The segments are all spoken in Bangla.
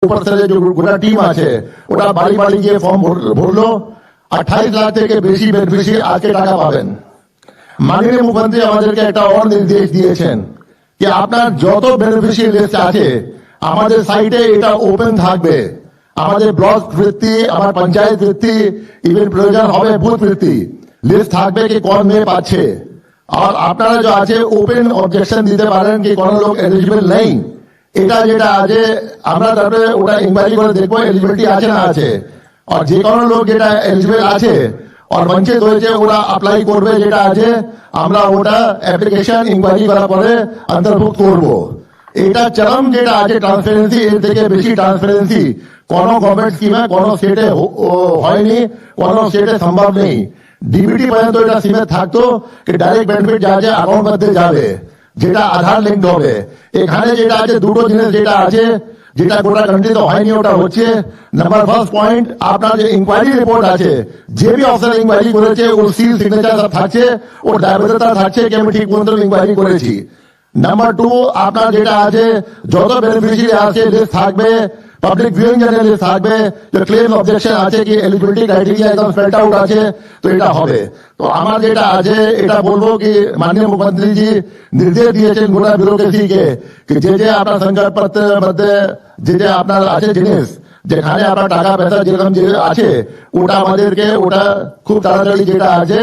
ऊपर से जो গোটা টিম আছে ওটা বাড়ি বাড়ি গিয়ে ফর্ম ভরলো। 28 লাখ থেকে বেশি বেনিফিশিয়ারি আজকে টাকা পাবেন। মাননীয় মুখ্যমন্ত্রী আমাদেরকে একটা और নির্দেশ দিয়েছেন যে আপনার যত বেনিফিশিয়ারি লিস্ট আছে আমাদের সাইটে এটা ওপেন থাকবে। আমাদের ব্লক ভিত্তি, আমার পঞ্চায়েত ভিত্তি, ইভেন প্রয়োজন হবে বুথ ভিত্তি লিস্ট থাকবে কি কোন মেয়ে পাচ্ছে। আর আপনারা যে আছে ওপেন অবজেকশন দিতে পারেন কি কোন লোক এলিজিবল নেই। এটা যেটা আছে আমরা তারপরে ওটা ইনকোয়ারি করে দেখবো এলিজিবিলিটি আছে না আছে। আর যে কোনো লোক যেটা এলিজিবল আছে আর বঞ্চিত হয়েছে ওরা অ্যাপ্লাই করবে যেটা আছে আমরা ওটা অ্যাপ্লিকেশন ইনকোয়ারি করার পরে অন্তর্ভুক্ত করব। এটা চরম যেটা আছে ট্রান্সপারেন্সি, এর থেকে বেশি ট্রান্সপারেন্সি কোন গভর্নমেন্ট স্কিমে কোন স্টেটে হয়নি, কোন স্টেটে সম্ভব নেই। ডিবিটি পর্যন্ত এটা স্কিমে থাকতো কি ডাইরেক্ট বেনিফিট যা আছে অ্যাকাউন্ট মধ্যে যাবে, যেটা আধার লিঙ্ক হবে। এখানে যেটা আছে দুটো জিনিস যেটা আছে যেটা গোটা কান্ট্রিতে হয়নি ওটা হচ্ছে নাম্বার ফার্স্ট পয়েন্ট আপনার যে ইনকোয়ারি রিপোর্ট আছে যে বি অফিসার ইনকোয়ারি করেছে ওর সিল সিগনেচার সব থাকছে, ওর দায়বদ্ধতা থাকছে কি আমি ঠিক মতো ইনকোয়ারি করেছি। নাম্বার 2 আপনার যেটা আছে যত বেনিফিশিয়ারি আছে লিস্ট থাকবে, পাবলিক ভিউইং জন্য লিস্ট থাকবে, যে ক্লেম অবজেকশন আছে কি এলিজিবিলিটি ক্রাইটেরিয়া একদম স্পেলড আউট আছে তো এটা হবে। তো আমার যেটা আছে এটা বলবো কি মাননীয় মুখ্যমন্ত্রী জি নির্দেশ দিয়েছেন গোটা ব্যুরোক্রেসিকে কি যে আপনার সংকল্পপত্রের মধ্যে যে আপনার আছে জিনিস যেখানে আপনার টাকা পয়সা যেরকম যে আছে ওটা আমাদেরকে ওটা খুব তাড়াতাড়ি যেটা আছে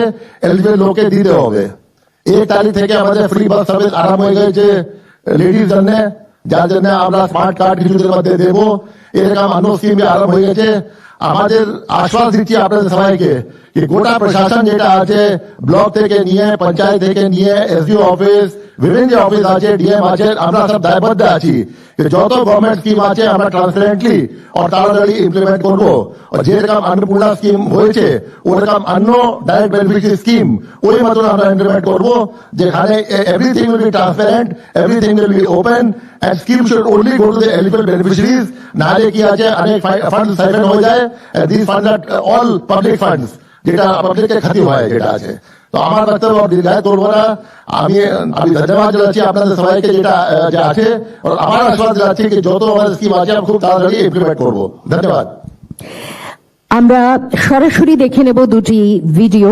এলিজিবল লোককে দিতে হবে। 1 তারিখ থেকে আমাদের ফ্রি বাস সার্ভিস আরম্ভ হয়ে গেছে লেডিস জন্য, যার জন্য আমরা স্মার্ট কার্ড কিছুদিনের মধ্যে দেবো। এরকম অন্য স্কিম আরম্ভ হয়ে গেছে। আমাদের আশ্বাস দিচ্ছি আপনাদের সবাইকে কি গোটা প্রশাসন যেটা আছে ব্লক থেকে নিয়ে পঞ্চায়েত থেকে নিয়ে এসডিও অফিস বিভিন্ন যে অফিস আছে ডিএম আছে আমরা সব দায়বদ্ধ আছি যত গভর্নমেন্ট স্কিম আছে আমরা ট্রান্সপারেন্টলি আর তাড়াতাড়ি ইমপ্লিমেন্ট করবো। যেরকম अन्नपूर्णा স্কিম হয়েছে ওরকম অন্য ডাইরেক্ট বেনিফিশিয়ারি স্কিম ওই মতন আমরা ইমপ্লিমেন্ট করবো যেখানে everything will be transparent, everything will be open and scheme should only go to the eligible beneficiaries। নালে কি আছে অনেক ফান্ড সাইফন হয়ে যায়, these funds are all public funds যেটা পাবলিকের ক্ষতি হয় যেটা আছে। তো আমার বক্তব্য দীর্ঘায়িত করবো না, আমি ধন্যবাদ জানাচ্ছি আপনাদের সবাইকে যেটা আছে আমার আশ্বাস জানাচ্ছি কি যত আমাদের স্কিম আছে আমি খুব তাড়াতাড়ি ইমপ্লিমেন্ট করবো। ধন্যবাদ। আমরা সরাসরি দেখে নেব দুটি ভিডিও।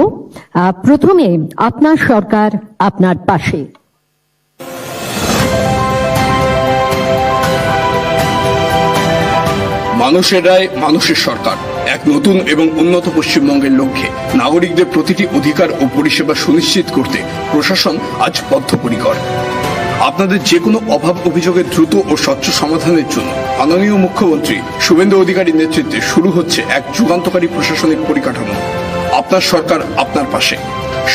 প্রথমে আপনার সরকার আপনার পাশে। মানুষের রায় মানুষের সরকার, এক নতুন এবং উন্নত পশ্চিমবঙ্গের লক্ষ্যে নাগরিকদের প্রতিটি অধিকার ও পরিষেবা সুনিশ্চিত করতে প্রশাসন আজ বদ্ধপরিকর। আপনাদের যে কোনো অভাব অভিযোগের দ্রুত ও স্বচ্ছ সমাধানের জন্য মাননীয় মুখ্যমন্ত্রী শুভেন্দু অধিকারীর নেতৃত্বে শুরু হচ্ছে এক যুগান্তকারী প্রশাসনিক পরিকাঠামো। আপনার সরকার আপনার পাশে।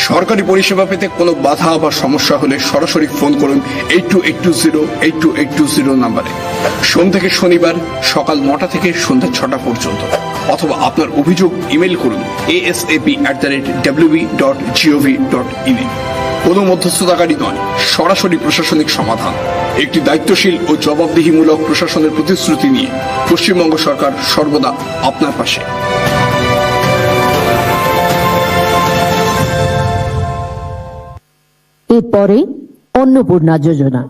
সরকারি পরিষেবা পেতে কোনো বাধা বা সমস্যা হলে সরাসরি ফোন করুন 8280 8280 নম্বরে। সোম থেকে শনিবার সকাল 9টা থেকে সন্ধ্যা 6টা পর্যন্ত, অথবা আপনার অভিযোগ ইমেল করুন asap@wb.gov.in। কোনো মধ্যস্থতাকারী নয়, সরাসরি প্রশাসনিক সমাধান। একটি দায়িত্বশীল ও জবাবদিহিমূলক প্রশাসনের প্রতিশ্রুতি নিয়ে পশ্চিমবঙ্গ সরকার সর্বদা আপনার পাশে। এরপরে অন্নপূর্ণা যোজনা।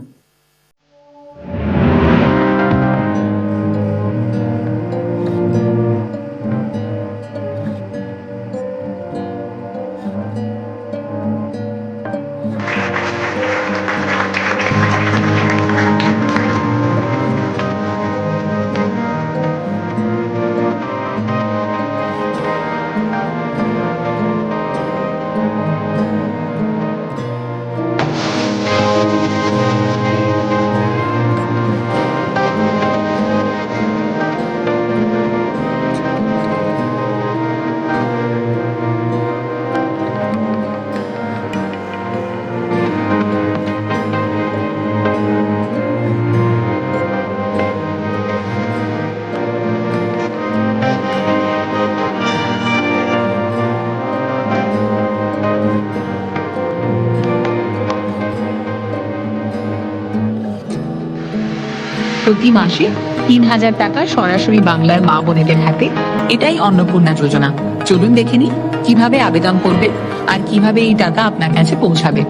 প্রতি মাসে 3000 টাকা সরাসরি বাংলার মা বোনেদের হাতে। এটাই অন্নপূর্ণা যোজনা। চলুন দেখে নিই কিভাবে আবেদন করবে আর কিভাবে এই টাকা আপনার কাছে পৌঁছাবে।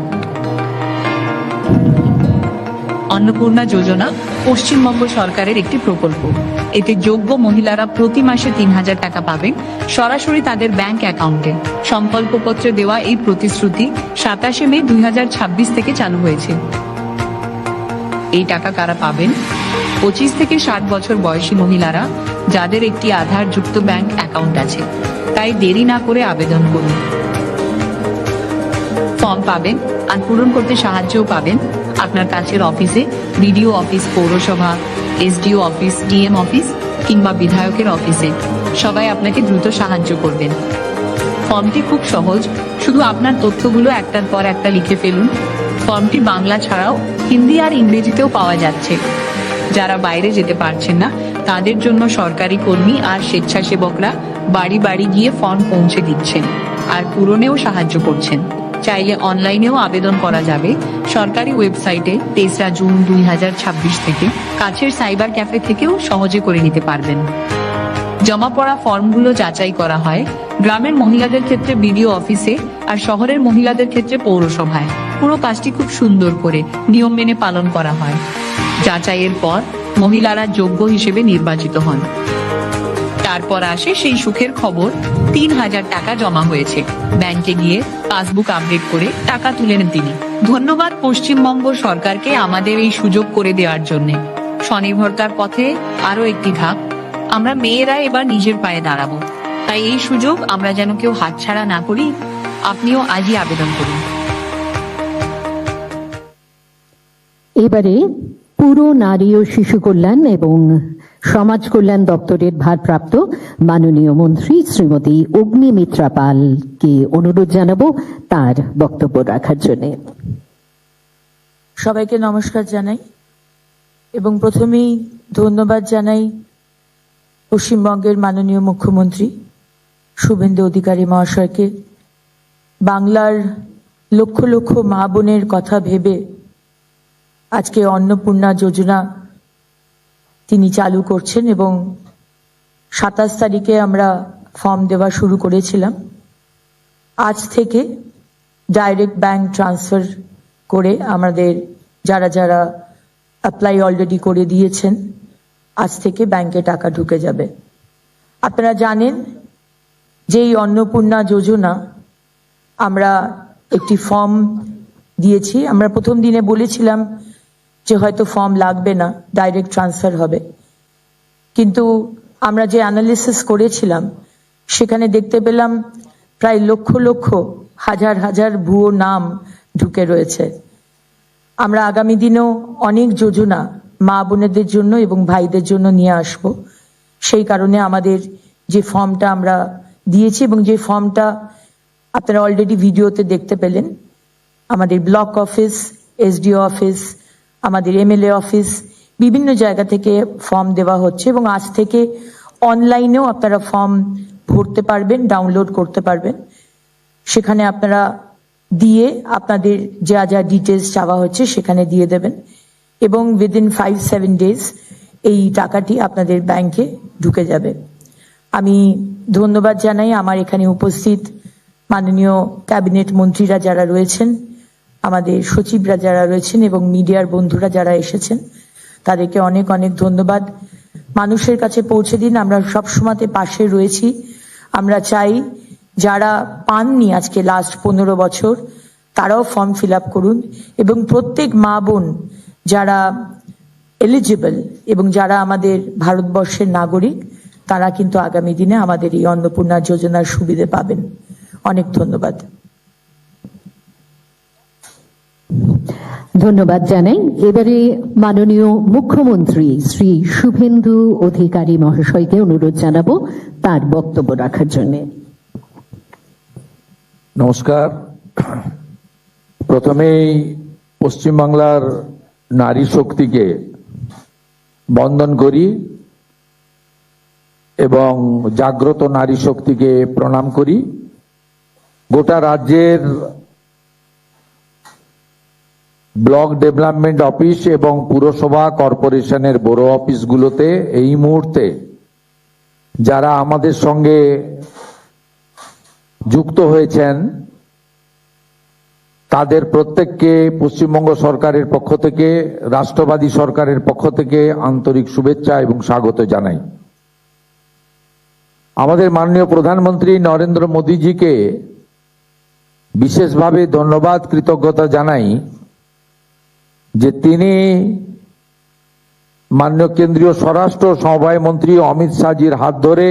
অন্নপূর্ণা যোজনা পশ্চিমবঙ্গ সরকারের একটি প্রকল্প। এতে যোগ্য মহিলারা প্রতি মাসে 3,000 টাকা পাবেন সরাসরি তাদের ব্যাংক অ্যাকাউন্টে। সংকল্পপত্রে দেওয়া এই প্রতিশ্রুতি 27 মে 2026 থেকে চালু হয়েছে। এই টাকা কারা পাবেন? 25 থেকে 60 বছর বয়সী মহিলারা, যাদের একটি আধার যুক্ত ব্যাংক অ্যাকাউন্ট আছে। তাই দেরি না করে আবেদন করুন। ফর্ম পাবেন আর পূরণ করতে সাহায্যও পাবেন আপনার কাছের অফিসে, বিডিও অফিস, পৌরসভা, এসডিও অফিস, ডিএম অফিস কিংবা বিধায়কের অফিসে। সবাই আপনাকে দ্রুত সাহায্য করবেন। ফর্মটি খুব সহজ, শুধু আপনার তথ্যগুলো একটার পর একটা লিখে ফেলুন। ফর্মটি বাংলা ছাড়াও হিন্দি আর ইংরেজিতেও পাওয়া যাচ্ছে। যারা বাইরে যেতে পারছেন না, তাদের জন্য সরকারি কর্মী আর স্বেচ্ছাসেবকরা বাড়ি বাড়ি গিয়ে ফর্ম পৌঁছে দিচ্ছেন আর পূরণেও সাহায্য করছেন। চাইলে অনলাইনেও আবেদন করা যাবে। সরকারি ওয়েবসাইটে 23 জুন 2026 থেকে, কাছের সাইবার ক্যাফে থেকেও সহজে করে নিতে পারবেন। জমা পড়া ফর্মগুলো যাচাই করা হয় গ্রামের মহিলাদের ক্ষেত্রে বিডিও অফিসে আর শহরের মহিলাদের ক্ষেত্রে পৌরসভায়। পুরো কাজটি খুব সুন্দর করে নিয়ম মেনে পালন করা হয়। যাচাইয়ের পর মহিলারা যোগ্য হিসেবে নির্বাচিত হন। তারপর আসে সেই সুখের খবর, 3,000 টাকা জমা হয়েছে। ব্যাংকে গিয়ে পাসবুক আপডেট করে টাকা তুলে নেন তিনি। ধন্যবাদ পশ্চিমবঙ্গ সরকারকে আমাদের এই সুযোগ করে দেওয়ার জন্য। স্বনির্ভরতার পথে আরো একটি ধাপ। আমরা মেয়েরা এবার নিজের পায়ে দাঁড়াবো। তাই এই সুযোগ আমরা যেন কেউ হাতছাড়া না করি। আপনিও আজই আবেদন করুন। এবারে পুরো নারী ও শিশু কল্যাণ এবং সমাজ কল্যাণ দপ্তরের ভারপ্রাপ্ত মাননীয় মন্ত্রী শ্রীমতী অগ্নিমিত্রা পালকে অনুরোধ জানাবো তার বক্তব্য রাখার জন্য। সবাইকে নমস্কার জানাই এবং প্রথমেই ধন্যবাদ জানাই পশ্চিমবঙ্গের মাননীয় মুখ্যমন্ত্রী শুভেন্দু অধিকারী মহাশয়কে। বাংলার লক্ষ লক্ষ মা বোনের কথা ভেবে আজকে অন্নপূর্ণা যোজনা তিনি চালু করছেন এবং 27 তারিখে আমরা ফর্ম দেওয়া শুরু করেছিলাম। আজ থেকে ডাইরেক্ট ব্যাংক ট্রান্সফার করে আমাদের যারা যারা অ্যাপ্লাই অলরেডি করে দিয়েছেন, আজ থেকে ব্যাংকে টাকা ঢুকে যাবে। আপনারা জানেন যে এই অন্নপূর্ণা যোজনা আমরা একটি ফর্ম দিয়েছি। আমরা প্রথম দিনে বলেছিলাম যে হয়তো ফর্ম লাগবে না, ডাইরেক্ট ট্রান্সফার হবে, কিন্তু আমরা যে অ্যানালিসিস করেছিলাম সেখানে দেখতে পেলাম প্রায় লক্ষ লক্ষ হাজার হাজার ভুয়ো নাম ঢুকে রয়েছে। আমরা আগামী দিনেও অনেক যোজনা মা বোনেদের জন্য এবং ভাইদের জন্য নিয়ে আসব। সেই কারণে আমাদের যে ফর্মটা আমরা দিয়েছি এবং যে ফর্মটা আপনারা অলরেডি ভিডিওতে দেখতে পেলেন, আমাদের ব্লক অফিস, এসডিও অফিস, আমাদের এমএলএ অফিস, বিভিন্ন জায়গা থেকে ফর্ম দেওয়া হচ্ছে এবং আজ থেকে অনলাইনেও আপনারা ফর্ম ভরতে পারবেন, ডাউনলোড করতে পারবেন। সেখানে আপনারা দিয়ে আপনাদের যা যা ডিটেলস চাওয়া হচ্ছে সেখানে দিয়ে দেবেন এবং উইদিন 5-7 ডেজ এই টাকাটি আপনাদের ব্যাংকে ঢুকে যাবে। আমি ধন্যবাদ জানাই আমার এখানে উপস্থিত মাননীয় ক্যাবিনেট মন্ত্রীরা যারা রয়েছেন, আমাদের সচিবরা যারা রয়েছেন এবং মিডিয়ার বন্ধুরা যারা এসেছেন, তাদেরকে অনেক অনেক ধন্যবাদ। মানুষের কাছে পৌঁছে দিন, আমরা সবসময় পাশে রয়েছি। আমরা চাই যারা পাননি আজকে লাস্ট 15 বছর, তারাও ফর্ম ফিল আপ করুন এবং প্রত্যেক মা বোন যারা এলিজিবল এবং যারা আমাদের ভারতবর্ষের নাগরিক, তারা কিন্তু আগামী দিনে আমাদের এই অন্নপূর্ণা যোজনার সুবিধে পাবেন। অনেক ধন্যবাদ। ধন্যবাদ জানাই। এবারে মাননীয় মুখ্যমন্ত্রী শ্রী শুভেন্দু অধিকারী মহাশয়কে অনুরোধ জানাবো তার বক্তব্য রাখার জন্য। নমস্কার। প্রথমেই পশ্চিমবাংলার নারী শক্তিকে বন্দন করি এবং জাগ্রত নারী শক্তিকে প্রণাম করি। গোটা রাজ্যের ব্লক ডেভেলপমেন্ট অফিস এবং পুরসভা কর্পোরেশনের বড় অফিসগুলোতে এই মুহূর্তে যারা আমাদের সঙ্গে যুক্ত হয়েছেন তাদের প্রত্যেককে পশ্চিমবঙ্গ সরকারের পক্ষ থেকে, রাষ্ট্রবাদী সরকারের পক্ষ থেকে আন্তরিক শুভেচ্ছা এবং স্বাগত জানাই। আমাদের মাননীয় প্রধানমন্ত্রী নরেন্দ্র মোদীজিকে বিশেষভাবে ধন্যবাদ, কৃতজ্ঞতা জানাই যে তিনি মাননীয় কেন্দ্রীয় স্বরাষ্ট্র সমবায় মন্ত্রী অমিত শাহজির হাত ধরে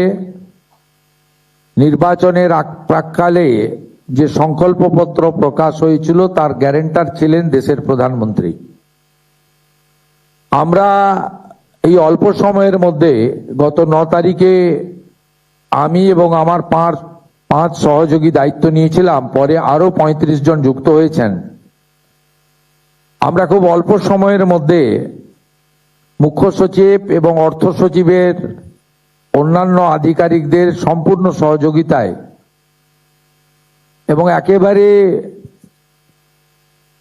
নির্বাচনের প্রাক্কালে যে সংকল্পপত্র প্রকাশ হয়েছিল তার গ্যারান্টার ছিলেন দেশের প্রধানমন্ত্রী। আমরা এই অল্প সময়ের মধ্যে গত 9 তারিখে আমি এবং আমার পাঁচ সহযোগী দায়িত্ব নিয়েছিলাম, পরে আরো 35 জন যুক্ত হয়েছেন। আমরা খুব অল্প সময়ের মধ্যে মুখ্য সচিব এবং অর্থ সচিবের অন্যান্য আধিকারিকদের সম্পূর্ণ সহযোগিতায় এবং একেবারে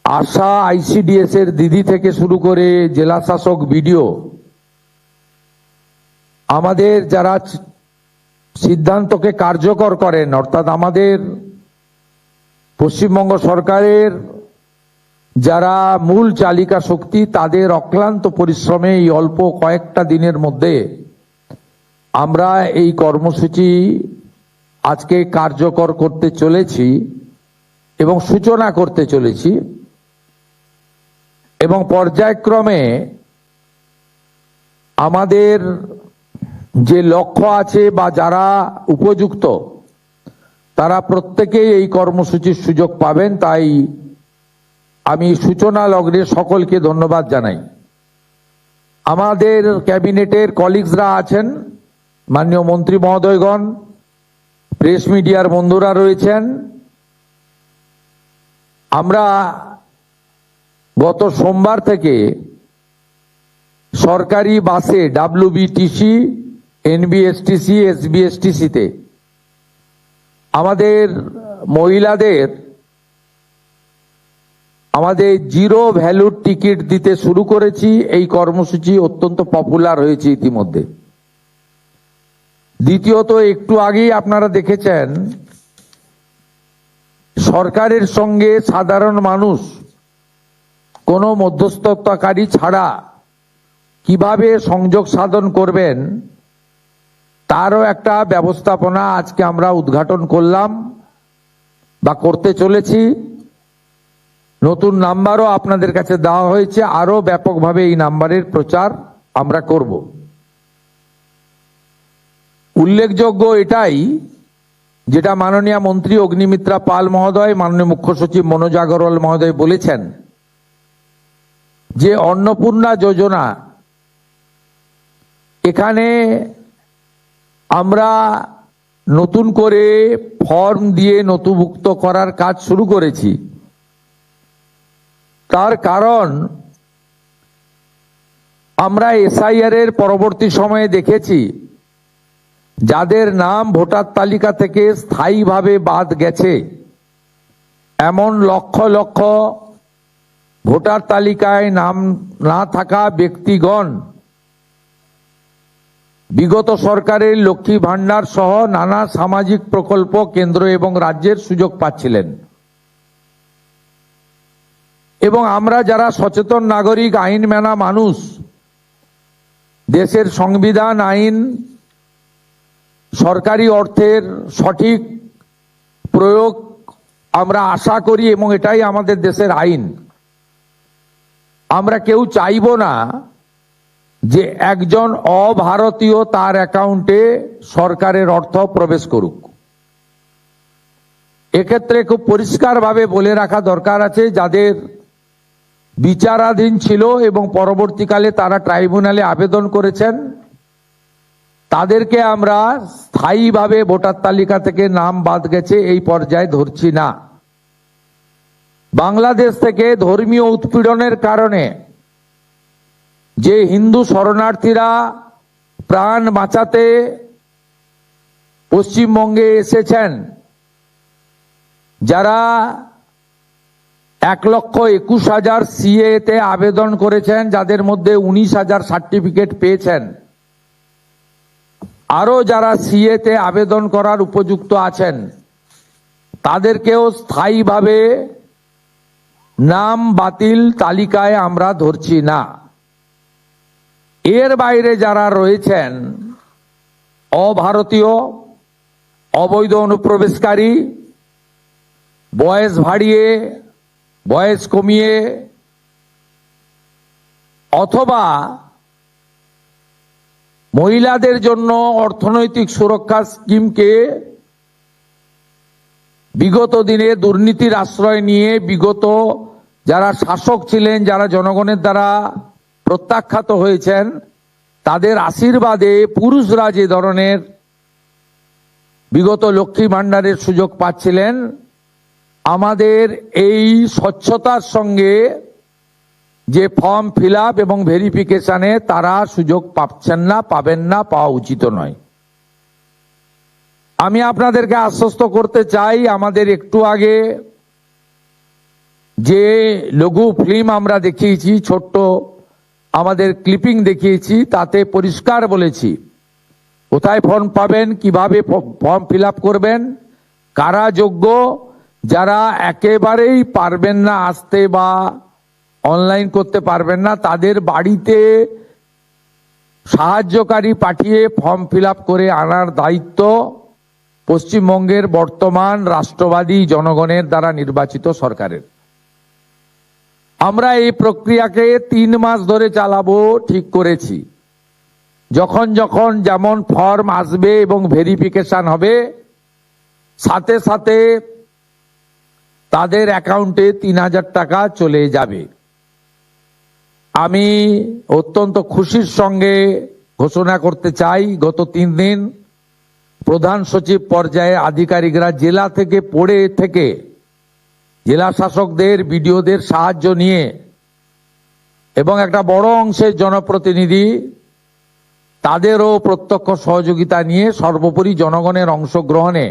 আশা আইসিডিএস এর দিদি থেকে শুরু করে জেলা শাসক বিডিও, আমাদের যারা সিদ্ধান্তকে কার্যকর করেন, অর্থাৎ আমাদের পশ্চিমবঙ্গ সরকারের যারা মূল চালিকা শক্তি, তাদের অক্লান্ত পরিশ্রমে এই অল্প কয়েকটা দিনের মধ্যে আমরা এই কর্মসূচি আজকে কার্যকর করতে চলেছি এবং সূচনা করতে চলেছি এবং পর্যায়ক্রমে আমাদের যে লক্ষ্য আছে বা যারা উপযুক্ত তারা প্রত্যেকেই এই কর্মসূচির সুযোগ পাবেন। তাই আমি সূচনা লগ্নে সকলকে ধন্যবাদ জানাই। আমাদের ক্যাবিনেটের কলিগসরা আছেন, মাননীয় মন্ত্রী মহোদয়গণ, প্রেস মিডিয়ার বন্ধুরা রয়েছেন। আমরা গত সোমবার থেকে সরকারি বাসে WBTC, NBSTC, SBSTC-তে আমাদের মহিলাদের আমাদের জিরো ভ্যালুর টিকিট দিতে শুরু করেছি। এই কর্মসূচি অত্যন্ত পপুলার হয়েছে ইতিমধ্যে। দ্বিতীয়ত, একটু আগেই আপনারা দেখেছেন সরকারের সঙ্গে সাধারণ মানুষ কোনো মধ্যস্থতাকারী ছাড়া কিভাবে সংযোগ সাধন করবেন তারও একটা ব্যবস্থাপনা আজকে আমরা উদ্ঘাটন করলাম বা করতে চলেছি। নতুন নাম্বারও আপনাদের কাছে দেওয়া হয়েছে, আরো ব্যাপকভাবে এই নাম্বারের প্রচার আমরা করব। উল্লেখযোগ্য এটাই, যেটা মাননীয় মন্ত্রী অগ্নিমিত্রা পাল মহোদয়, মাননীয় মুখ্য সচিব মনোজ আগরওয়াল মহোদয় বলেছেন যে অন্নপূর্ণা যোজনা, এখানে আমরা নতুন করে ফর্ম দিয়ে নথিভুক্ত করার কাজ শুরু করেছি। তার কারণ আমরা SIR এর পরবর্তী সময়ে দেখেছি যাদের নাম ভোটার তালিকা থেকে স্থায়ীভাবে বাদ গেছে, এমন লক্ষ লক্ষ ভোটার তালিকায় নাম না থাকা ব্যক্তিগণ বিগত সরকারের লক্ষ্মী ভান্ডার সহ নানা সামাজিক প্রকল্প কেন্দ্র এবং রাজ্যের সুযোগ পাচ্ছিলেন। এবং আমরা যারা সচেতন নাগরিক, আইন মানা মানুষ, দেশের সংবিধান, আইন, সরকারি অর্থের সঠিক প্রয়োগ আমরা আশা করি এবং এটাই আমাদের দেশের আইন। আমরা কেউ চাইব না যে একজন অভারতীয় তার অ্যাকাউন্টে সরকারের অর্থ প্রবেশ করুক। এক্ষেত্রে খুব পরিষ্কারভাবে বলে রাখা দরকার আছে, যাদের বিচারাধীন ছিল এবং পরবর্তীকালে তারা ট্রাইব্যুনালে আবেদন করেছেন, তাদেরকে আমরা স্থায়ীভাবে ভোটার তালিকা থেকে নাম বাদ গেছে এই পর্যায়ে ধরছি না। বাংলাদেশ থেকে ধর্মীয় উৎপীড়নের কারণে যে হিন্দু শরণার্থীরা প্রাণ বাঁচাতে পশ্চিমবঙ্গে এসেছেন, যারা 1,21,000 CA তে আবেদন করেছেন, যাদের মধ্যে 19,000 সার্টিফিকেট পেয়েছেন, আরো যারা CA তে আবেদন করার উপযুক্ত আছেন, তাদেরকেও স্থায়ীভাবে নাম বাতিল তালিকায় আমরা ধরছি না। এর বাইরে যারা রয়েছেন অভারতীয়, অবৈধ অনুপ্রবেশকারী, বয়স বাড়িয়ে বয়স কমিয়ে অথবা মহিলাদের জন্য অর্থনৈতিক সুরক্ষা স্কিমকে বিগত দিনে দুর্নীতির আশ্রয় নিয়ে বিগত যারা শাসক ছিলেন, যারা জনগণের দ্বারা প্রত্যাখ্যাত হয়েছেন, তাদের আশীর্বাদে পুরুষরা যে ধরনের বিগত লক্ষ্মী ভাণ্ডারের সুযোগ পাচ্ছিলেন, আমাদের এই স্বচ্ছতার সঙ্গে যে ফর্ম ফিল আপ এবং ভেরিফিকেশনে তারা সুযোগ পাচ্ছেন না, পাবেন না, পাওয়া উচিত নয়। আমি আপনাদেরকে আশ্বস্ত করতে চাই, আমাদের একটু আগে যে লঘু ফিল্ম আমরা দেখিয়েছি, ছোট্ট আমাদের ক্লিপিং দেখিয়েছি, তাতে পরিষ্কার বলেছি কোথায় ফর্ম পাবেন, কিভাবে ফর্ম ফিল আপ করবেন, কারা যোগ্য, যারা একেবারেই পারবেন না আসতে বা অনলাইন করতে পারবেন না, তাদের বাড়িতে সাহায্যকারী পাঠিয়ে ফর্ম ফিল আপ করে আনার দায়িত্ব পশ্চিমবঙ্গের বর্তমান রাষ্ট্রবাদী জনগণের দ্বারা নির্বাচিত সরকারের। আমরা এই প্রক্রিয়াকে 3 মাস ধরে চালাবো ঠিক করেছি। যখন যখন যেমন ফর্ম আসবে এবং ভেরিফিকেশন হবে, সাথে সাথে তাদের অ্যাকাউন্টে 3000 টাকা চলে যাবে। আমি অত্যন্ত খুশির সঙ্গে ঘোষণা করতে চাই, গত 3 দিন প্রধান সচিব পর্যায়ে আধিকারিকরা জেলা থেকে পড়ে থেকে জেলা শাসকদের, বিডিওদের সাহায্য নিয়ে এবং একটা বড় অংশের জনপ্রতিনিধি তাদেরও প্রত্যক্ষ সহযোগিতা নিয়ে, সর্বোপরি জনগণের অংশগ্রহণে,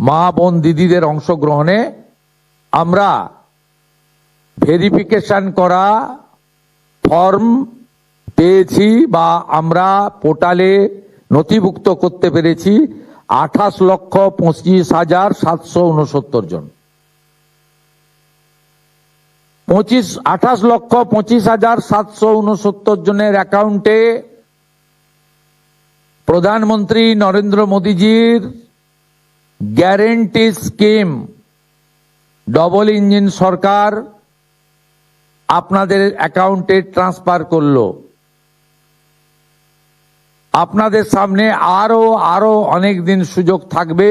মা বোন দিদিদের অংশগ্রহণে আমরা ভেরিফিকেশন করা ফর্ম পেয়েছি বা আমরা পোর্টালে নথিভুক্ত করতে পেরেছি 28,25,769 জন। 28,25,769 জনের অ্যাকাউন্টে প্রধানমন্ত্রী নরেন্দ্র মোদীজির গ্যারেন্টি স্কিম, ডবল ইঞ্জিন সরকার আপনাদের অ্যাকাউন্টে ট্রান্সফার করলো। আপনাদের সামনে আরো অনেক দিন সুযোগ থাকবে।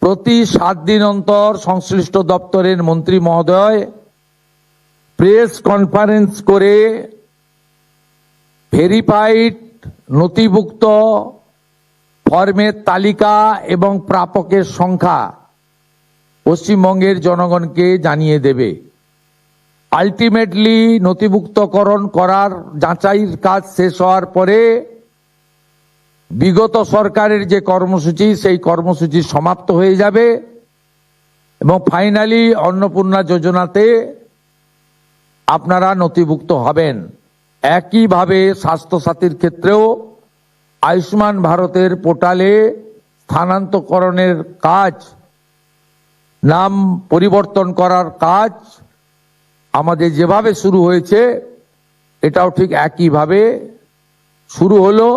প্রতি 7 দিন অন্তর সংশ্লিষ্ট দপ্তরের মন্ত্রী মহোদয় প্রেস কনফারেন্স করে ভেরিফাইড নথিভুক্ত ফর্মের তালিকা এবং প্রাপকের সংখ্যা পশ্চিমবঙ্গের জনগণকে জানিয়ে দেবে। আলটিমেটলি নথিভুক্তকরণ করার যাচাইয়ের কাজ শেষ হওয়ার পরে বিগত সরকারের যে কর্মসূচি, সেই কর্মসূচি সমাপ্ত হয়ে যাবে এবং ফাইনালি অন্নপূর্ণা যোজনাতে আপনারা নথিভুক্ত হবেন। একইভাবে স্বাস্থ্যসাথীর ক্ষেত্রেও আয়ুষ্মান ভারতের পোর্টালে স্থানান্তরকরণের কাজ, নাম পরিবর্তন করার কাজ আমাদের যেভাবে শুরু হয়েছে, এটাও ঠিক একইভাবে শুরু হলো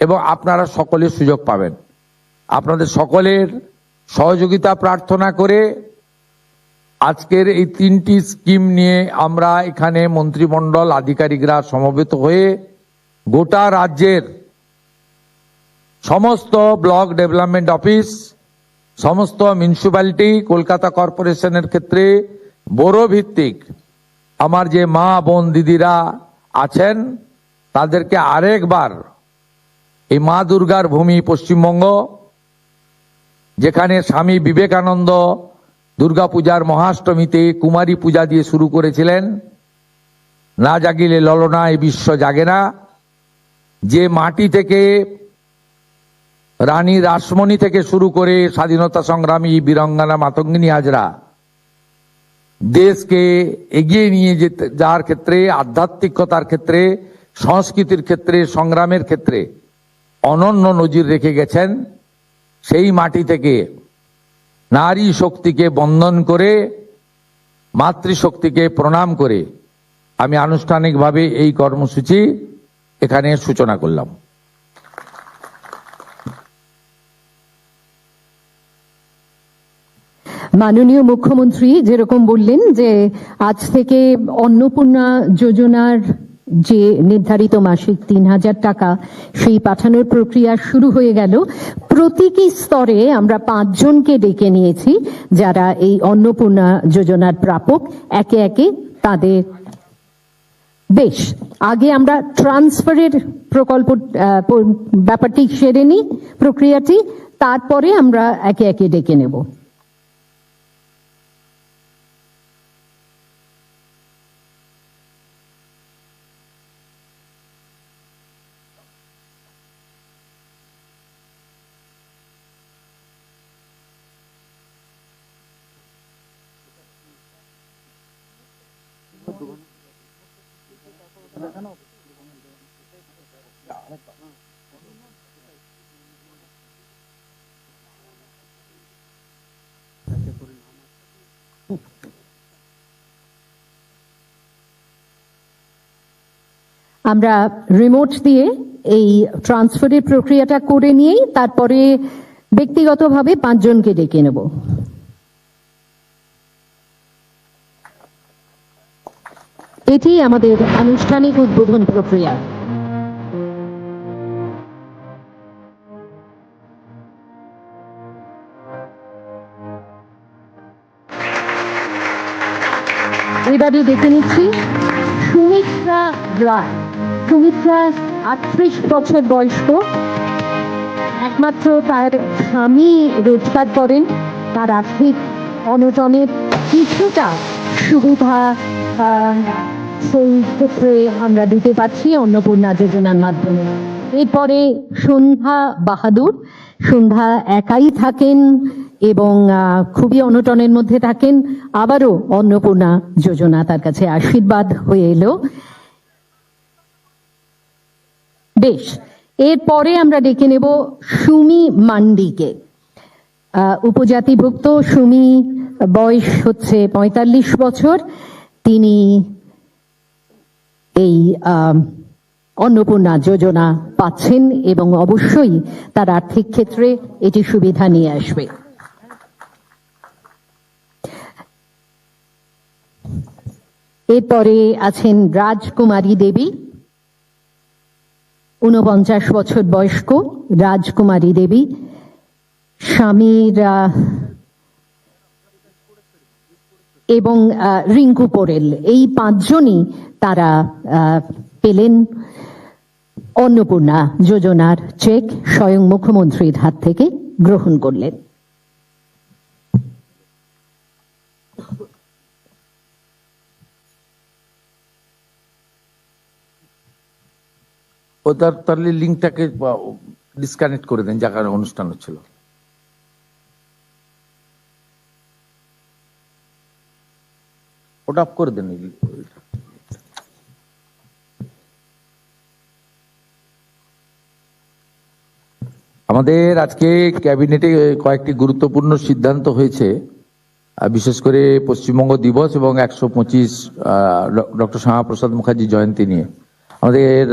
এবং আপনারা সকলে সুযোগ পাবেন। আপনাদের সকলের সহযোগিতা প্রার্থনা করে আজকের এই 3টি স্কিম নিয়ে আমরা এখানে মন্ত্রিমণ্ডল আধিকারিকরা সমবেত হয়ে গোটা রাজ্যের সমস্ত ব্লক ডেভেলপমেন্ট অফিস, সমস্ত মিউনিসিপ্যালিটি, কলকাতা কর্পোরেশনের ক্ষেত্রে বড় ভিত্তিক আমার যে মা বোন দিদিরা আছেন, তাদেরকে আরেকবার এই মা দুর্গার ভূমি পশ্চিমবঙ্গ, যেখানে স্বামী বিবেকানন্দ দুর্গাপূজার মহাষ্টমীতে কুমারী পূজা দিয়ে শুরু করেছিলেন, না জাগিলে ললনা এই বিশ্ব জাগে না, যে মাটি থেকে রানী রাসমণি থেকে শুরু করে স্বাধীনতা সংগ্রামী বীরাঙ্গনা মাতঙ্গিনী হাজরা দেশকে এগিয়ে নিয়ে যেতে যাওয়ার ক্ষেত্রে, আধ্যাত্মিকতার ক্ষেত্রে, সংস্কৃতির ক্ষেত্রে, সংগ্রামের ক্ষেত্রে অনন্য নজির রেখে গেছেন, সেই মাটি থেকে নারী শক্তিকে বন্ধন করে মাতৃশক্তিকে প্রণাম করে আমি আনুষ্ঠানিকভাবে এই কর্মসূচি এখানে সূচনা করলাম। মাননীয় মুখ্যমন্ত্রী যেরকম বললেন যে আজ থেকে অন্নপূর্ণা যোজনার যে নির্ধারিত মাসিক ৩,০০০ টাকা সেই পাঠানোর প্রক্রিয়া শুরু হয়ে গেল। প্রতীকী স্তরে আমরা ৫ জনকে ডেকে নিয়েছি যারা এই অন্নপূর্ণা যোজনার প্রাপক। একে একে তাদের বেশ আগে আমরা ট্রান্সফারের প্রকল্প ব্যাপারটি সেরে নিই, প্রক্রিয়াটি, তারপরে আমরা একে একে ডেকে নেব। আমরা রিমোট দিয়ে এই ট্রান্সফারের প্রক্রিয়াটা করে নিয়েই তারপরে ব্যক্তিগতভাবে ৫ জনকে ডেকে নেব। এটি আমাদের আনুষ্ঠানিক উদ্বোধন প্রক্রিয়া। এবারে দেখে নিচ্ছি সুমিত্রা রায়। সুমিত্রা ৩৮ বছর বয়স্ক, একমাত্র তার স্বামী রোজগার করেন। তার আর্থিক অনটনের কিছুটা সুবিধা সেই ক্ষেত্রে আমরা দিতে পারছি অন্নপূর্ণা যোজনার মাধ্যমে। এরপরে সন্ধ্যা বাহাদুর। সন্ধ্যা একাই থাকেন এবং খুবই অনটনের মধ্যে থাকেন। আবারও অন্নপূর্ণা যোজনা তার কাছে আশীর্বাদ হয়ে এলো। বেশ, এরপরে আমরা ডেকে নেব সুমি মান্ডিকে। উপজাতিভুক্ত সুমি, বয়স হচ্ছে ৪৫ বছর। তিনি এই অন্নপূর্ণা যোজনা পাচ্ছেন এবং অবশ্যই তার আর্থিক ক্ষেত্রে এটি সুবিধা নিয়ে আসবে। এরপরে আছেন রাজকুমারী দেবী। ৪৯ বছর বয়স্ক রাজকুমারী দেবী। স্বামীর এবং রিঙ্কু পোরেল, এই ৫ জনই তারা পেলেন অন্নপূর্ণা যোজনার চেক স্বয়ং মুখ্যমন্ত্রীর হাত থেকে গ্রহণ করলেন। ওটার তাহলে লিঙ্কটাকে ডিসকানেক্ট করে দেন, যেখানে অনুষ্ঠান হচ্ছিল। ওটা অফ করে দেন। আমাদের আজকে ক্যাবিনেটে কয়েকটি গুরুত্বপূর্ণ সিদ্ধান্ত হয়েছে, বিশেষ করে পশ্চিমবঙ্গ দিবস এবং ১২৫ ডক্টর শ্যামাপ্রসাদ মুখার্জি জয়ন্তী নিয়ে। আমাদের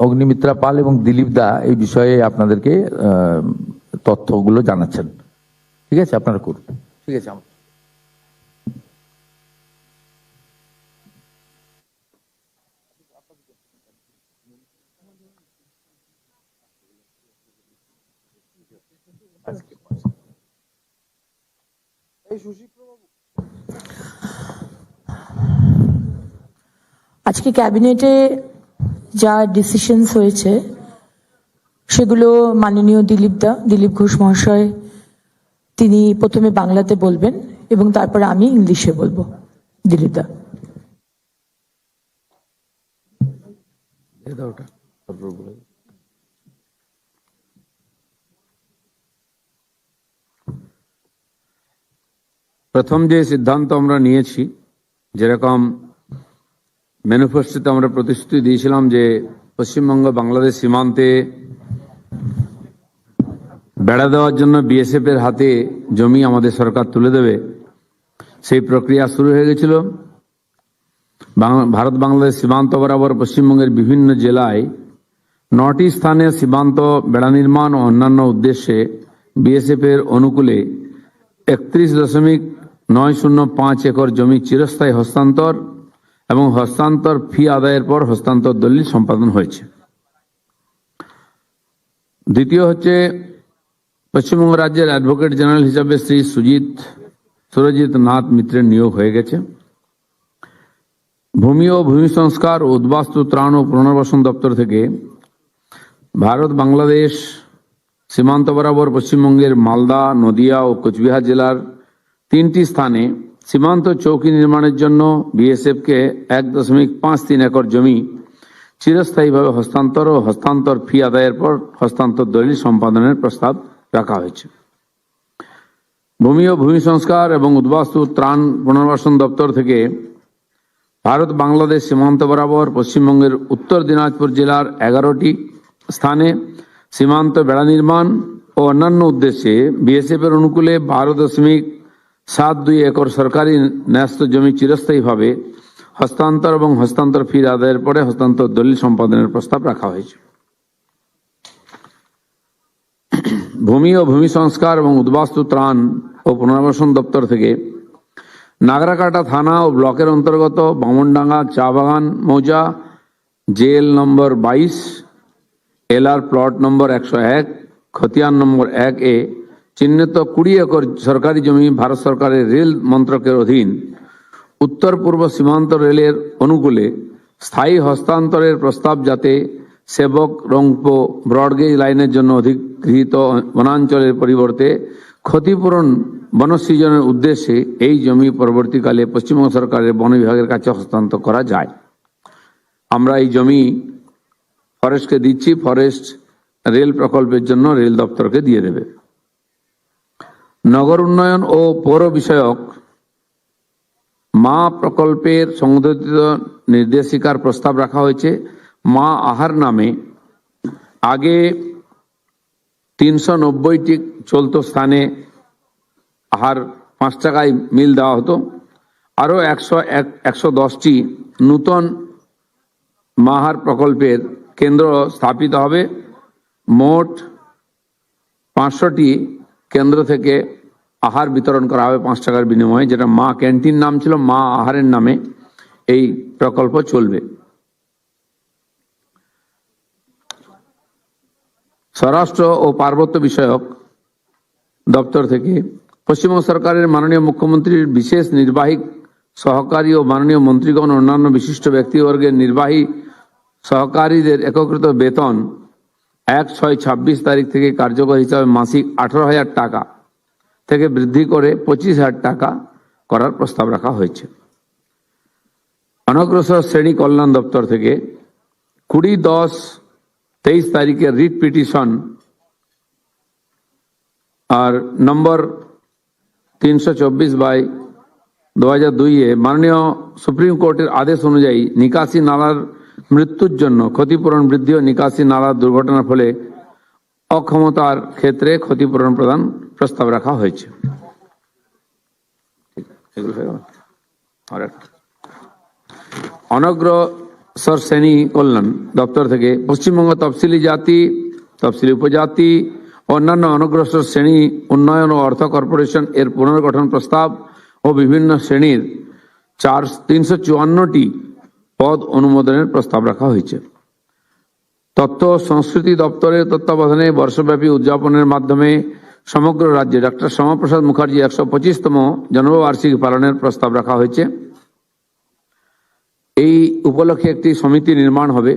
অগ্নিমিত্রা পাল এবং দিলীপ দা এই বিষয়ে আপনাদেরকে তথ্যগুলো জানাচ্ছেন। ঠিক আছে, আপনারা করুন। ঠিক আছে। আজকে ক্যাবিনেটে যা ডিসিশনস হয়েছে সেগুলো মাননীয় দিলীপ ঘোষ মহাশয় তিনি প্রথমে বাংলাতে বলবেন এবং তারপরে আমি ইংলিশে বলবো। দিলীপ দা। প্রথম যে সিদ্ধান্ত আমরা নিয়েছি, যেরকম ম্যানিফেস্টোতে আমরা প্রতিশ্রুতি দিয়েছিলাম যে পশ্চিমবঙ্গ বাংলাদেশ সীমান্তে বেড়া দেওয়ার জন্য বিএসএফ এর হাতে জমি আমাদের সরকার তুলে দেবে, সেই প্রক্রিয়া শুরু হয়ে গেছিল। ভারত বাংলাদেশ সীমান্ত বরাবর পশ্চিমবঙ্গের বিভিন্ন জেলায় 9টি স্থানে সীমান্ত বেড়া নির্মাণ ও অন্যান্য উদ্দেশ্যে বিএসএফ এর অনুকূলে 31.905 একর জমি চিরস্থায়ী হস্তান্তর এবং হস্তান্তর ফি আদায়ের পর হস্তান্তর দলিল সম্পাদন হয়েছে। দ্বিতীয় হচ্ছে, পশ্চিমবঙ্গ রাজ্যের অ্যাডভোকেট জেনারেল হিসাবে শ্রী সুরজিৎ নাথ মিত্রের নিয়োগ হয়ে গেছে। ভূমি ও ভূমি সংস্কার ও উদ্বাস্তু ত্রাণ ও পুনর্বাসন দপ্তর থেকে ভারত বাংলাদেশ সীমান্ত বরাবর পশ্চিমবঙ্গের মালদা, নদিয়া ও কোচবিহার জেলার 3টি স্থানে সীমান্ত চৌকি নির্মাণের জন্য বিএসএফ কে 1.53 একর জমি চিরস্থায়ীভাবে হস্তান্তর ও হস্তান্তর ফি আদায়ের পর হস্তান্তর দলিল সম্পাদনের প্রস্তাব রাখা হয়েছে। ভূমি ও ভূমি সংস্কার এবং উদ্বাস্তু ত্রাণ পুনর্বাসন দপ্তর থেকে ভারত বাংলাদেশ সীমান্ত বরাবর পশ্চিমবঙ্গের উত্তর দিনাজপুর জেলার 11টি স্থানে সীমান্ত বেড়া নির্মাণ ও অন্যান্য উদ্দেশ্যে বিএসএফ এর অনুকূলে 12.72 একর সরকারি ন্যস্ত জমি চিরস্থায়ীভাবে হস্তান্তর এবং হস্তান্তর ফি আদায়ের পরে হস্তান্তর দলিল সম্পাদনের প্রস্তাব রাখা হয়েছে। ভূমি ও ভূমি সংস্কার এবং উদ্বাস্তু ত্রাণ ও পুনর্বাসন দপ্তর থেকে নাগরাকাটা থানা ও ব্লকের অন্তর্গত বামনডাঙ্গা চা বাগান মৌজা জেল নম্বর 22 এলআর প্লট নম্বর 101 খতিয়ান নম্বর 1A চিহ্নিত 20 একর সরকারি জমি ভারত সরকারের রেল মন্ত্রকের অধীন উত্তর পূর্ব সীমান্ত রেলের অনুকূলে স্থায়ী হস্তান্তরের প্রস্তাব, যাতে সেবক রংপো ব্রডগেজ লাইনের জন্য অধিগৃহীত বনাঞ্চলের পরিবর্তে ক্ষতিপূরণ বনসৃজনের উদ্দেশ্যে এই জমি পরবর্তীকালে পশ্চিমবঙ্গ সরকারের বন বিভাগের কাছে হস্তান্তর করা যায়। আমরা এই জমি ফরেস্টকে দিচ্ছি, ফরেস্ট রেল প্রকল্পের জন্য রেল দপ্তরকে দিয়ে দেবে। নগর উন্নয়ন ও পৌর বিষয়ক মা প্রকল্পের সংশোধিত নির্দেশিকার প্রস্তাব রাখা হয়েছে। মা আহার নামে আগে 390টি চলত স্থানে আহার 5 টাকায় মিল দেওয়া হতো। আরো 110টি নূতন মাহার প্রকল্পের কেন্দ্র স্থাপিত হবে। মোট 500টি কেন্দ্র থেকে আহার বিতরণ করা হবে 5 টাকার বিনিময়ে, যেটা মা ক্যান্টিন নাম ছিল, মা আহারের নামে এই প্রকল্প চলবে। স্বরাষ্ট্র ও পার্বত্য বিষয়ক দপ্তর থেকে পশ্চিমবঙ্গ সরকারের মাননীয় মুখ্যমন্ত্রীর বিশেষ নির্বাহী সহকারী ও মাননীয় মন্ত্রীগণ ও অন্যান্য বিশিষ্ট ব্যক্তিবর্গের নির্বাহী সহকারীদের একত্রিত বেতন 1/6/26 তারিখ থেকে কার্যকর হিসাবে মাসিক 18,000 টাকা থেকে বৃদ্ধি করে 25,000 টাকা করার প্রস্তাব রাখা হয়েছে। অনগ্রসর শ্রেণী কল্যাণ দপ্তর থেকে 20-10-23 তারিখের রিট পিটিশন আর নম্বর 324/2002 মাননীয় সুপ্রিম কোর্টের আদেশ অনুযায়ী নিকাশি নালার মৃত্যুর জন্য ক্ষতিপূরণ বৃদ্ধি ও নিকাশি নালার দুর্ঘটনার ফলে অক্ষমতার ক্ষেত্রে ক্ষতিপূরণ প্রদান প্রস্তাব রাখা হয়েছে। অনগ্রসর শ্রেণী কল্যাণ দপ্তর থেকে পশ্চিমবঙ্গ তফসিলি জাতি, তফসিলি উপজাতি, অন্যান্য অনগ্রসর শ্রেণী উন্নয়ন ও অর্থ কর্পোরেশন এর পুনর্গঠন প্রস্তাব ও বিভিন্ন শ্রেণীর 354টি পদ অনুমোদনের প্রস্তাব রাখা হয়েছে। তথ্য সংস্কৃতি দপ্তরের তত্ত্বাবধানে বর্ষব্যাপী উদযাপনের মাধ্যমে সমগ্র রাজ্যে ডক্টর শ্যামাপ্রসাদ মুখার্জি 125তম জন্মবার্ষিকী পালনের প্রস্তাব রাখা হয়েছে। এই উপলক্ষে একটি সমিতি নির্মাণ হবে,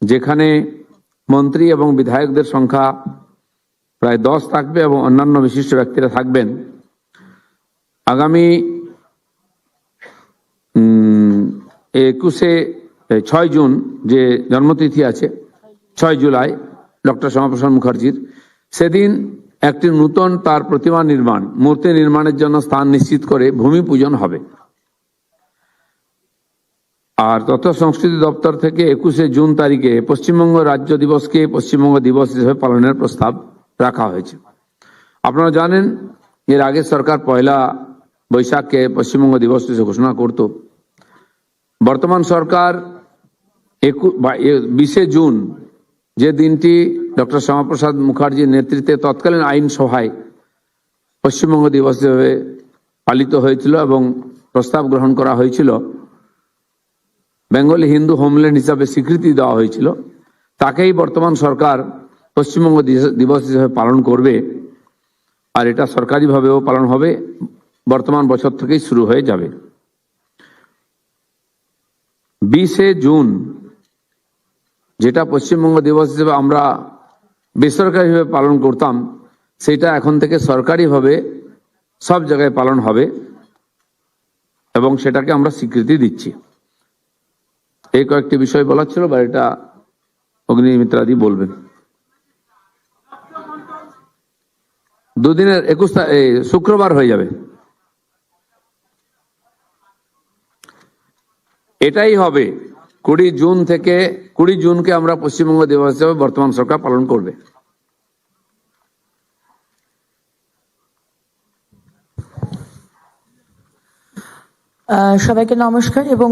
যেখানে মন্ত্রী এবং বিধায়কদের সংখ্যা প্রায় 10 থাকবে এবং অন্যান্য বিশিষ্ট ব্যক্তিরা থাকবেন। আগামী 6 জুন যে জন্মতিথি আছে, 6 জুলাই ডক্টর শ্যামাপ্রসাদ মুখার্জির, সেদিন একটি নূতন তার প্রতিমা নির্মাণ, মূর্তি নির্মাণের জন্য স্থান নিশ্চিত করে ভূমি পূজন হবে। আর তথ্য সংস্কৃতি দপ্তর থেকে 21 জুন তারিখে পশ্চিমবঙ্গ রাজ্য দিবসকে পশ্চিমবঙ্গ দিবস হিসেবে পালনের প্রস্তাব রাখা হয়েছে। আপনারা জানেন, এর আগে সরকার 1 বৈশাখকে পশ্চিমবঙ্গ দিবস হিসেবে ঘোষণা করত। বর্তমান সরকার 20 জুন যে দিনটি ডক্টর শ্যামাপ্রসাদ মুখার্জির নেতৃত্বে তৎকালীন আইনসভায় পশ্চিমবঙ্গ দিবস হিসেবে পালিত হয়েছিল এবং প্রস্তাব গ্রহণ করা হয়েছিল, বেঙ্গলি হিন্দু হোমল্যান্ড হিসাবে স্বীকৃতি দেওয়া হয়েছিল, তাকেই বর্তমান সরকার পশ্চিমবঙ্গ দিবস হিসেবে পালন করবে। আর এটা সরকারিভাবেও পালন হবে, বর্তমান বছর থেকেই শুরু হয়ে যাবে। 20 জুন যেটা পশ্চিমবঙ্গ দিবস হিসেবে আমরা বেসরকারিভাবে পালন করতাম, সেটা এখন থেকে সরকারিভাবে সব জায়গায় পালন হবে এবং সেটাকে আমরা স্বীকৃতি দিচ্ছি। এই কয়েকটি বিষয় বলার ছিল, বা এটা অগ্নিমিত্রাদি বলবেন। দুদিনের 21 শুক্রবার হয়ে যাবে, এটাই হবে। 20 জুন থেকে 20 জুনকে আমরা পশ্চিমবঙ্গ দিবস হিসেবে বর্তমান সরকার পালন করবে। সবাইকে নমস্কার। এবং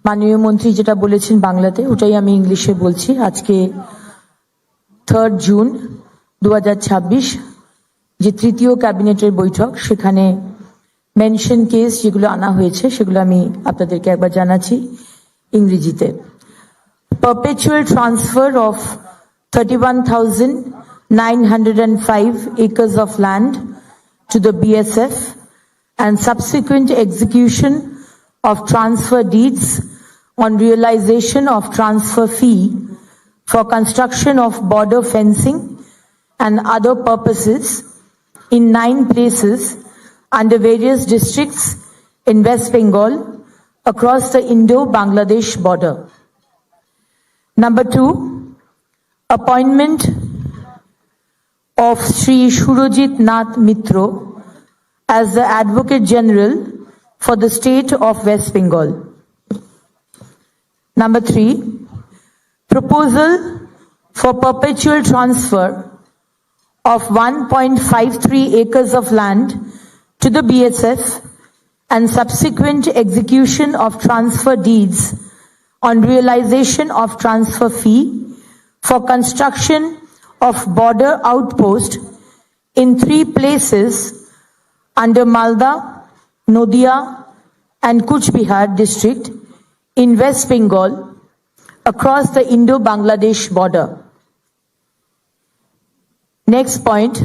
মাননীয় মন্ত্রী যেটা বলেছেন বাংলাতে, ওটাই আমি ইংলিশে বলছি। আজকে 3 জুন 2026 যে তৃতীয় ক্যাবিনেটের বৈঠক, সেখানে মেনশন কেস যেগুলো আনা হয়েছে সেগুলো আমি আপনাদেরকে একবার জানাচ্ছি ইংরেজিতে। Perpetual transfer of 31,905 acres of land to the BSF and subsequent execution of transfer deeds on realization of transfer fee for construction of border fencing and other purposes in 9 places under various districts in West Bengal across the Indo-Bangladesh border. Number 2, appointment of Sri Surojit Nath Mitro as the Advocate General for the state of West Bengal. Number 3, proposal for perpetual transfer of 1.53 acres of land to the BSF and subsequent execution of transfer deeds on realization of transfer fee for construction of border outpost in 3 places under Malda, Nodia and Kuch Bihar district in West Bengal across the Indo-Bangladesh border. Next point,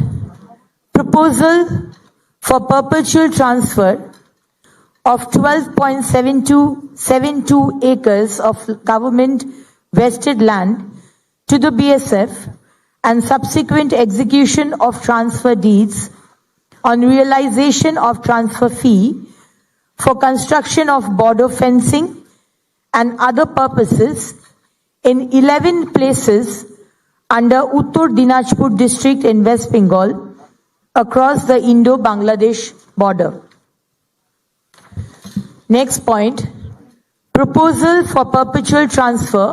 proposal for perpetual transfer of 12.72 acres of government vested land to the BSF and subsequent execution of transfer deeds on realization of transfer fee for construction of border fencing and other purposes in 11 places under Uttar Dinajpur district in West Bengal across the Indo-Bangladesh border. Next point, proposal for perpetual transfer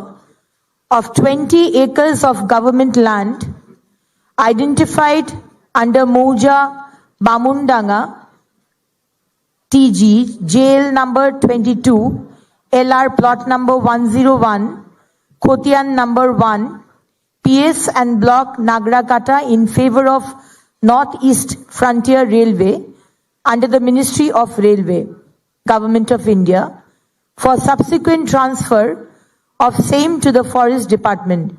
of 20 acres of government land identified under Mouja Bamundanga TG, jail number 22, LR plot number 101, Khotian number 1, PS and block Nagrakata in favor of Northeast Frontier Railway under the Ministry of Railway, Government of India, for subsequent transfer of same to the Forest Department,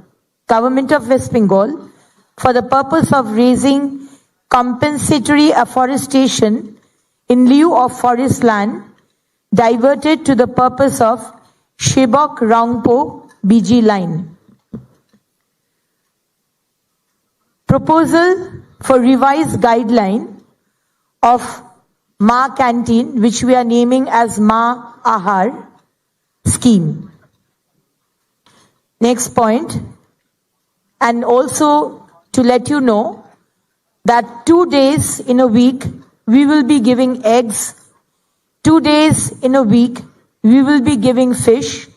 Government of West Bengal, for the purpose of raising compensatory afforestation in lieu of forest land diverted to the purpose of Shebok Rangpo BG line. Proposal for revised guideline of Ma Canteen, which we are naming as Ma Ahar scheme. Next point, and also to let you know that 2 days in a week we will be giving eggs, 2 days in a week we will be giving fish,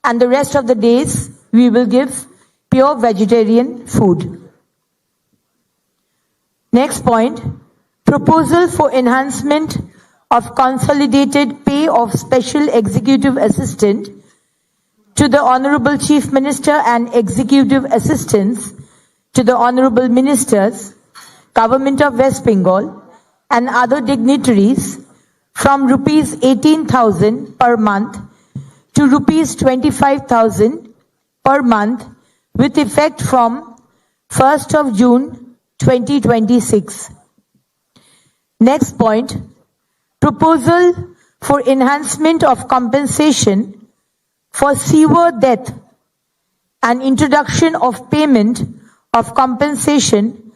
and the rest of the days we will give pure vegetarian food. Next point, proposal for enhancement of consolidated pay of special executive assistant to the Honorable Chief Minister and executive assistants to the Honorable Ministers, Government of West Bengal and other dignitaries from rupees 18,000 per month to rupees 25,000 per month with effect from 1st of June 2026. Next point, proposal for enhancement of compensation for severe death and introduction of payment of compensation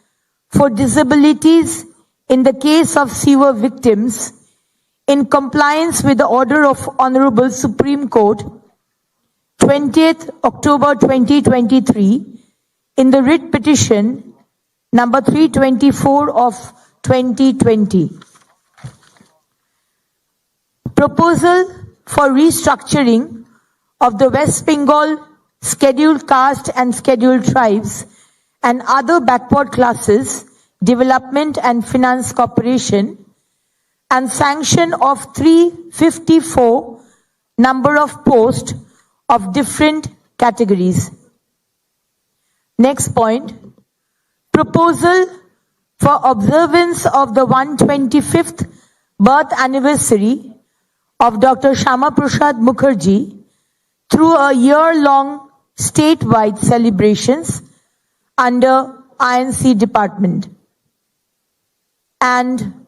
for disabilities in the case of severe victims in compliance with the order of Honorable Supreme Court 20th October 2023 in the writ petition number 324 of 2020. Proposal for restructuring of the West Bengal scheduled caste and scheduled tribes and other backward classes Development and Finance Corporation and sanction of 354 number of posts of different categories. Next point, proposal for observance of the 125th birth anniversary of Dr. Shama Prasad Mukherjee through a year-long statewide celebrations under INC department. And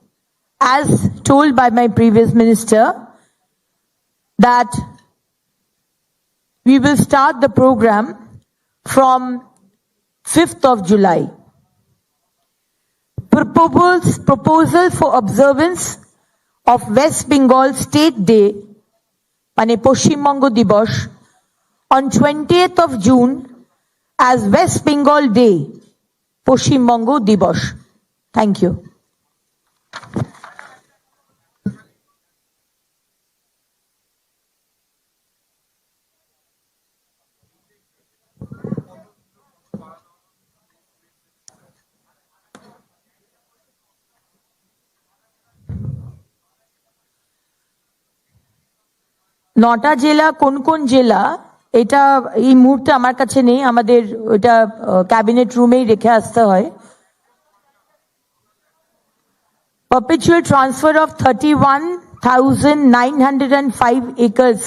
as told by my previous minister, that we will start the program from 5th of July. Proposal for observance of West Bengal State Day, মানে পশ্চিমবঙ্গ দিবস, on 20th of June as West Bengal Day, Paschimbanga দিবস. Thank you. নটা জেলা কোন কোন জেলা এটা এই মুহূর্তে আমার কাছে নেই, আমাদের ওটা ক্যাবিনেট রুমেই রেখে আসতে হয়। Perpetual transfer of 31,905 acres.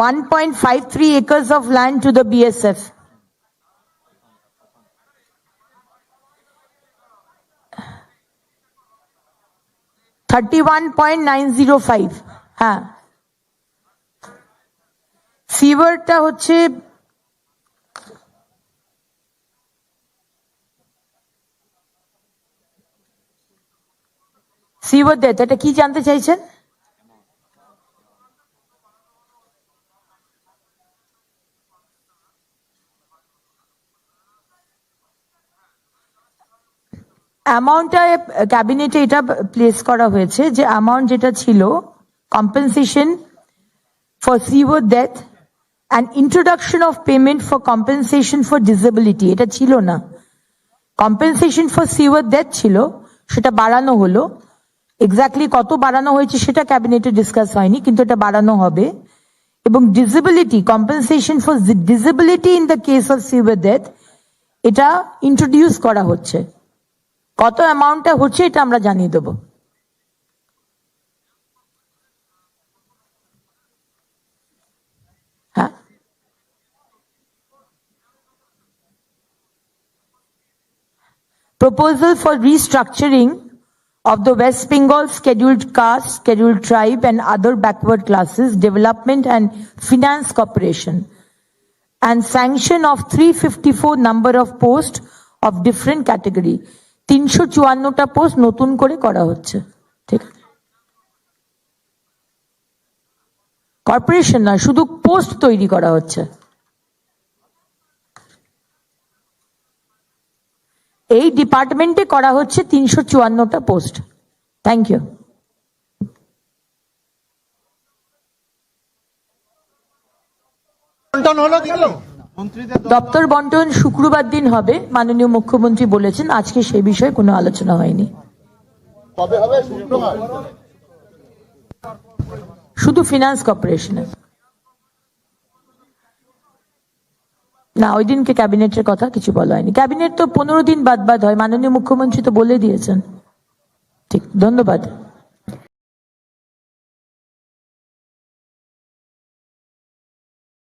.53 acres of land to the BSF. $31.905. হ্যাঁ, সিভারটা হচ্ছে সিভার ডেট, এটা কি জানতে চাইছেন? অ্যামাউন্টটা ক্যাবিনেটে এটা প্লেস করা হয়েছে যে অ্যামাউন্ট যেটা ছিল compensation for severe death and introduction of payment for compensation for disability, এটা ছিল না। কম্পেনসেশন ফর সিভিয়ার ডেথ ছিল, সেটা বাড়ানো হলো। এক্স্যাক্টলি কত বাড়ানো হয়েছে সেটা ক্যাবিনেটে ডিসকাস হয়নি, কিন্তু এটা বাড়ানো হবে। এবং disability, compensation for disability in the case of severe death, এটা ইন্ট্রোডিউস করা হচ্ছে। কত অ্যামাউন্টটা হচ্ছে এটা আমরা জানিয়ে দেব। হ্যাঁ, proposal for restructuring of the West Bengal scheduled caste, scheduled tribe and other backward classes Development and Finance Corporation and sanction of 354 number of posts of different category. 354টা পোস্ট নতুন করে করা হচ্ছে। ঠিক আছে, কর্পোরেশন না, শুধু পোস্ট তৈরি করা হচ্ছে। এই ডিপার্টমেন্টে করা হচ্ছে 354টা পোস্ট। Thank you. বন্টন হলো, দপ্তর বন্টন শুক্রবার দিন হবে, মাননীয় মুখ্যমন্ত্রী বলেছেন। আজকে সে বিষয়ে কোনো আলোচনা হয়নি। কবে হবে? শুক্রবার। শুধু ফিনান্স কর্পোরেশনের, না ওই দিনকে ক্যাবিনেটের কথা কিছু বলা হয়নি। ক্যাবিনেট তো 15 দিন বাদ বাদ হয়, মাননীয় মুখ্যমন্ত্রী তো বলে দিয়েছেন। ঠিক, ধন্যবাদ।